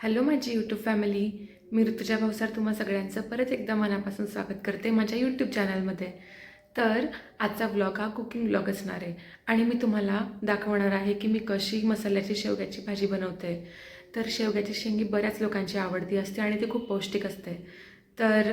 Hello माझी YouTube family. मी ऋतुजा भावसार तुम्हा सगळ्यांचं परत एकदा मनापासून स्वागत करते माझ्या यूट्यूब चॅनलमध्ये. तर आजचा व्लॉग हा कुकिंग व्लॉग असणार आहे आणि मी तुम्हाला दाखवणार आहे की मी कशी मसाल्याची शेवग्याची भाजी बनवते. तर शेवग्याची शेंगी बऱ्याच लोकांची आवडती असते आणि ती खूप पौष्टिक असते. तर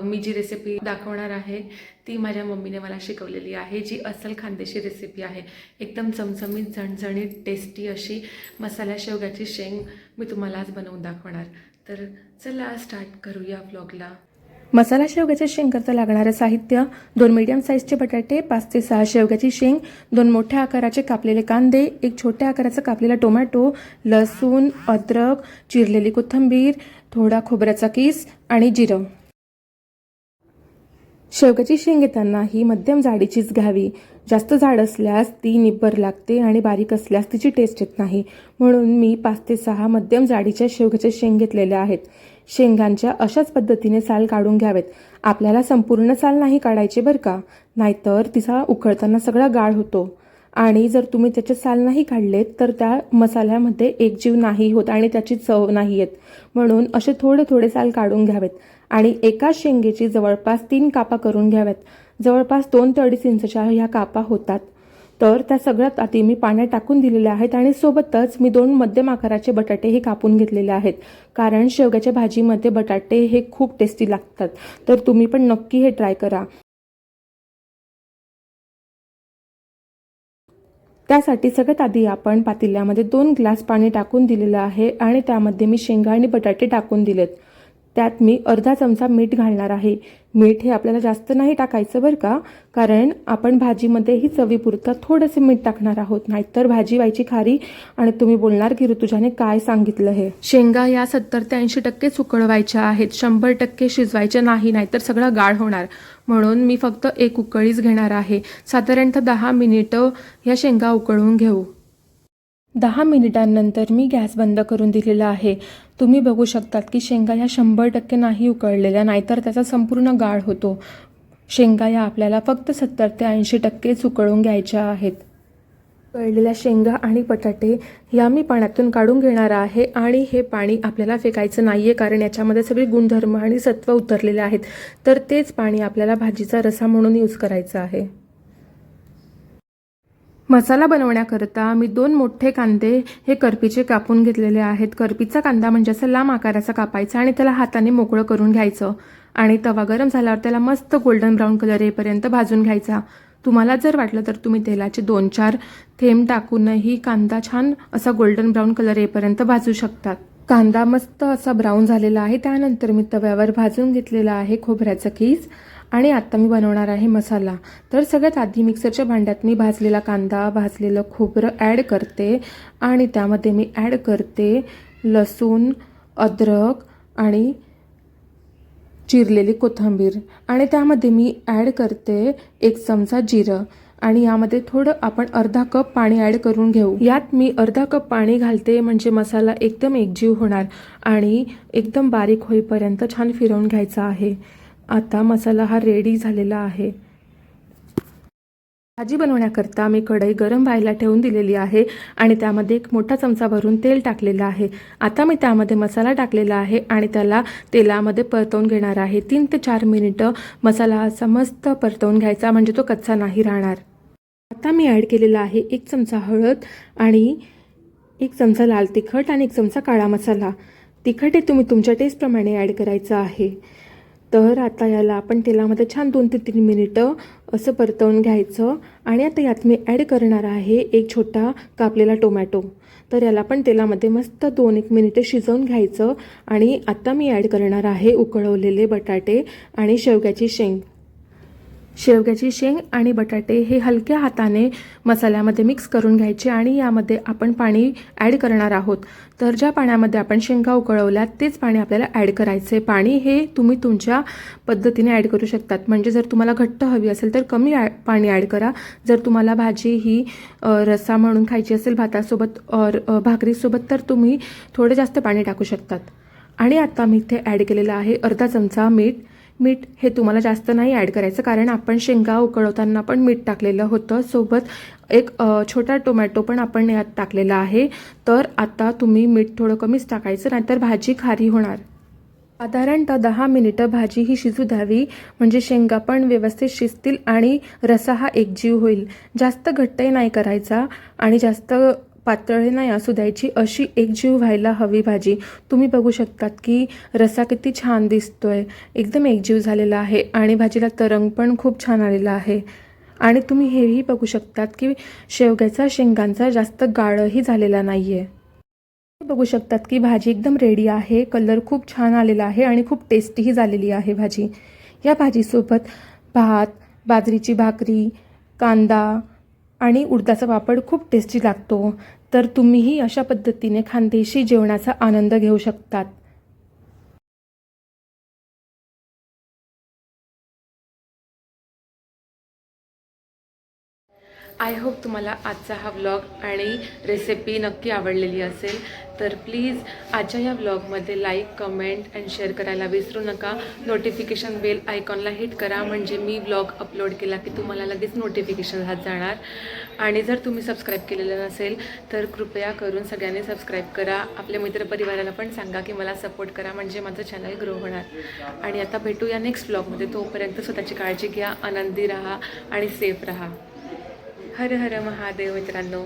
मी जी रेसिपी दाखवणार आहे ती माझ्या मम्मीने मला शिकवलेली आहे, जी अस्सल खानदेशी रेसिपी आहे. एकदम चमचमीत, झणझणीत, टेस्टी अशी मसाला शेवग्याची शेंग मी तुम्हाला आज बनवून दाखवणार. तर चला स्टार्ट करूया व्लॉगला. मसाला शेवग्याच्या शेंगाचं लागणारं साहित्य: 2 मीडियम साईजचे बटाटे, 5 ते 6 शेवग्याची शेंग, 2 मोठ्या आकाराचे कापलेले कांदे, 1 छोट्या आकाराचा कापलेला टोमॅटो, लसूण, अद्रक, चिरलेली कोथिंबीर, थोडा खोबऱ्याचा किस आणि जिरं. शेवग्याची शेंग घेताना ही मध्यम जाडीचीच घ्यावी. जास्त जाड असल्यास ती निब्बर लागते आणि बारीक असल्यास तिची टेस्ट येत नाही. म्हणून मी 5 ते 6 मध्यम जाडीच्या शेवग्याच्या शेंग घेतलेल्या आहेत. शेंगांच्या अशाच पद्धतीने साल काढून घ्यावेत. आपल्याला संपूर्ण साल नाही काढायचे बरं का, नाहीतर तिचा उकळताना सगळा गाळ होतो आणि जर तुम्ही त्याचे साल नाही काढलेत तर त्या मसाल्यामध्ये एकजीव नाही होत आणि त्याची चव नाही येत. म्हणून असे थोडे थोडे साल काढून घ्यावेत आणि एका शेंगेची जवळपास 3 कापा करून घ्याव्यात. जवळपास 2 ते 2.5 इंचच्या ह्या कापा होतात. तर त्या सगळ्यात आधी मी पाण्यात टाकून दिलेल्या आहेत आणि सोबतच मी 2 मध्यम आकाराचे बटाटे हे कापून घेतलेले आहेत. कारण शेवग्याच्या भाजीमध्ये बटाटे हे खूप टेस्टी लागतात. तर तुम्ही पण नक्की हे ट्राय करा. त्यासाठी सगळ्यात आधी आपण पातेल्यामध्ये 2 ग्लास पाणी टाकून दिलेलं आहे आणि त्यामध्ये मी शेंगा आणि बटाटे टाकून दिलेत. त्यात मी अर्धा चमचा मीठ घालणार आहे. मीठ हे आपल्याला जास्त नाही टाकायचं बरं का, कारण आपण भाजीमध्येही चवीपुरतं थोडंसं मीठ टाकणार आहोत, नाहीतर भाजी व्हायची खारी आणि तुम्ही बोलणार की ऋतुजाने काय सांगितलं हे. शेंगा या 70 ते 80% उकळवायच्या आहेत, 100% शिजवायच्या नाही, नाहीतर सगळं गाळ होणार. म्हणून मी फक्त 1 उकळीच घेणार आहे. साधारणतः 10 मिनिटं ह्या शेंगा उकळून घेऊ. 10 मिनिटांनंतर मी गॅस बंद करून दिलेला आहे. तुम्ही बघू शकतात की शेंगा ह्या 100% नाही उकळलेल्या, नाहीतर त्याचा संपूर्ण गाळ होतो. शेंगा या आपल्याला फक्त 70 ते 80%च उकळून घ्यायच्या आहेत. उकळलेल्या शेंगा आणि बटाटे या मी पाण्यातून काढून घेणार आहे आणि हे पाणी आपल्याला फेकायचं नाही आहे, कारण याच्यामध्ये सगळे गुणधर्म आणि सत्व उतरलेले आहेत. तर तेच पाणी आपल्याला भाजीचा रसा म्हणून यूज करायचं आहे. मसाला बनवण्याकरता मी 2 मोठे कांदे हे करपीचे कापून घेतलेले आहेत. करपीचा कांदा म्हणजे असं लांब आकाराचा कापायचा आणि त्याला हाताने मोकळं करून घ्यायचं आणि तवा गरम झाल्यावर त्याला मस्त गोल्डन ब्राऊन कलर येईपर्यंत भाजून घ्यायचा. तुम्हाला जर वाटलं तर तुम्ही तेलाचे 2-4 थेंब टाकूनही कांदा छान असा गोल्डन ब्राऊन कलर येईपर्यंत भाजू शकतात. कांदा मस्त असा ब्राऊन झालेला आहे. त्यानंतर मी तव्यावर भाजून घेतलेला आहे खोबऱ्याचं कीस आणि आता मी बनवणार आहे मसाला. तर सगळ्यात आधी मिक्सरच्या भांड्यात मी भाजलेला कांदा, भाजलेलं खोबरं ॲड करते आणि त्यामध्ये मी ॲड करते लसूण, अद्रक आणि चिरलेली कोथिंबीर आणि त्यामध्ये मी ॲड करते 1 चमचा जिरं आणि यामध्ये थोडं आपण अर्धा कप पाणी ॲड करून घेऊ. यात मी अर्धा कप पाणी घालते म्हणजे मसाला एकदम एकजीव होणार आणि एकदम बारीक होईपर्यंत छान फिरवून घ्यायचा आहे. आता मसाला हा रेडी झालेला आहे. भाजी बनवण्याकरता मी कढई गरम व्हायला ठेवून दिलेली आहे आणि त्यामध्ये 1 मोठा चमचा भरून तेल टाकलेलं आहे. आता मी त्यामध्ये मसाला टाकलेला आहे आणि त्याला तेलामध्ये परतवून घेणार आहे. 3 ते 4 मिनिटं मसाला असा मस्त परतवून घ्यायचा, म्हणजे तो कच्चा नाही राहणार. आता मी ॲड केलेला आहे 1 चमचा हळद आणि 1 चमचा लाल तिखट आणि 1 चमचा काळा मसाला. तिखट हे तुम्ही तुमच्या टेस्टप्रमाणे ॲड करायचं आहे. तर आता याला आपण तेलामध्ये छान 2 ते 3 मिनिटं असं परतवून घ्यायचं आणि आता यात मी ॲड करणार आहे 1 छोटा कापलेला टोमॅटो. तर याला पण तेलामध्ये मस्त 2-1 मिनिटं शिजवून घ्यायचं आणि आता मी ॲड करणार आहे उकळवलेले बटाटे आणि शेवग्याची शेंग. शेवग्याची शेंग आणि बटाटे हे हलक्या हाताने मसाल्यामध्ये मिक्स करून घ्यायचे आणि यामध्ये आपण पाणी ॲड करणार आहोत. तर ज्या पाण्यामध्ये आपण शेंगा उकळवल्यात तेच पाणी आपल्याला ॲड करायचे. पाणी हे तुम्ही तुमच्या पद्धतीने ॲड करू शकतात, म्हणजे जर तुम्हाला घट्ट हवी असेल तर कमी पाणी ॲड करा. जर तुम्हाला भाजी ही रस्सा म्हणून खायची असेल भातासोबत भाकरीसोबत तर तुम्ही थोडं जास्त पाणी टाकू शकतात. आणि आता मी इथे ॲड केलेलं आहे अर्धा चमचा मीठ. मीठ हे तुम्हाला जास्त नाही ॲड करायचं, कारण आपण शेंगा उकळवताना पण मीठ टाकलेलं होतं. सोबत एक छोटा टोमॅटो पण आपण यात टाकलेला आहे. तर आता तुम्ही मीठ थोडं कमीच टाकायचं, नाहीतर भाजी खारी होणार. साधारणतः 10 मिनिटं भाजी ही शिजू द्यावी, म्हणजे शेंगा पण व्यवस्थित शिजतील आणि रस्सा हा एकजीव होईल. जास्त घट्टही नाही करायचा आणि जास्त पातळही नाही असू द्यायची, अशी एकजीव व्हायला हवी भाजी. तुम्ही बघू शकतात की रस्सा किती छान दिसतोय, एकदम एकजीव झालेला आहे आणि भाजीला तरंग पण खूप छान आलेला आहे. आणि तुम्ही हेही बघू शकतात की शेंगांचा जास्त गाळही झालेला नाही आहे. बघू शकतात की भाजी एकदम रेडी आहे. कलर खूप छान आलेला आहे आणि खूप टेस्टीही झालेली आहे भाजी. या भाजीसोबत भात, बाजरीची भाकरी, कांदा आणि उडदाचा पापड खूप टेस्टी लागतो. तर तुम्हीही अशा पद्धतीने खानदेशी जेवणाचा आनंद घेऊ शकतात. आय होप तुम्हाला आजचा हा व्लॉग आणि रेसिपी नक्की आवडलेली असेल. तर प्लीज आजच्या या व्लॉगमध्ये लाईक, कमेंट अँड शेअर करायला विसरू नका. नोटिफिकेशन बेल आयकॉनला हिट करा, म्हणजे मी व्लॉग अपलोड केला की तुम्हाला लगेच नोटिफिकेशन हात जाणार. आणि जर तुम्ही सबस्क्राईब केलेलं नसेल तर कृपया करून सगळ्यांनी सबस्क्राईब करा. आपल्या मित्रपरिवाराला पण सांगा की मला सपोर्ट करा, म्हणजे माझं चॅनल ग्रो होणार. आणि आता भेटूया नेक्स्ट व्लॉगमध्ये. तोपर्यंत स्वतःची काळजी घ्या, आनंदी राहा आणि सेफ राहा. हर हर महादेव मित्रांनो.